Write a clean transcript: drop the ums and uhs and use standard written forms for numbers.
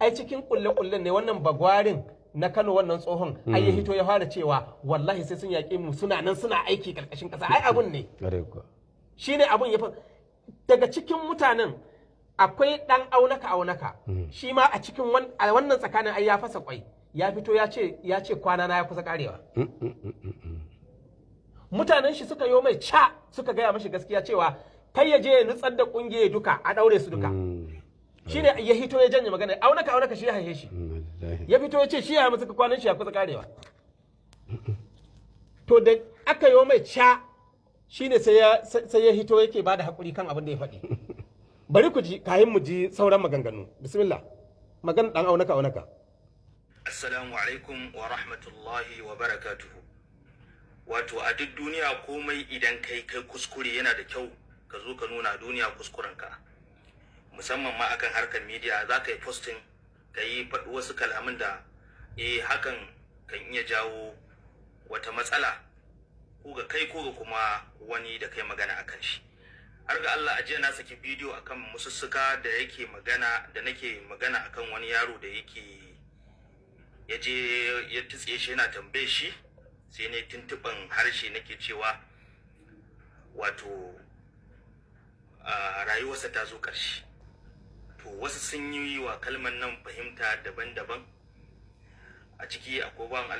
ai cikin kulle-kullen ne wannan bagwarin na Kano wannan tsohon ai ya hito ya fara cewa wallahi sai sun yaƙe mu suna nan suna aiki karkashin ƙasa ai abun ne shine abun ya daga cikin mutanen akwai dan aunaka shi ma a cikin wannan tsakanin ai ya fasa kwai ya fito ya ce kwana na ya kusa karewa mutanen shi suka yo mai suka gaya mashi gaskiya cewa kai ya je ya nutsar da kungiye duka a daure su duka shine ya hito ya janye magana aunaka shi ya haihe shi ya fito ya ce shi ya musu kwanan shi ya kusa karewa to da aka yo mai shine sai ya hito yake bada hakuri kan abin da ya faɗi bari ku ji kayan mu ji sauran maganganu bismillah magana dan aunaka assalamu alaikum wa rahmatullahi wa barakatuhu wato a duk duniya komai idan kai kuskure yana da kyau ka zo ka nuna duniya kuskurenka musamman ma akan harkar media za ka yi posting ka yi faɗi wasu kalamin da hakan kan iya jawo wata matsala ko ga kai ko ga kuma wani da kai magana akan shi har ga Allah ajiya na saki bidiyo akan musussuka da yake magana da nake magana akan wani yaro da yake ya je ya tutse shi yana tambaye shi sai ne tuntuban harshe nake cewa wato rayuwarsa ta zo ƙarshe to wasu sun yi wa kalmar nan fahimta daban-daban a ciki akwai ban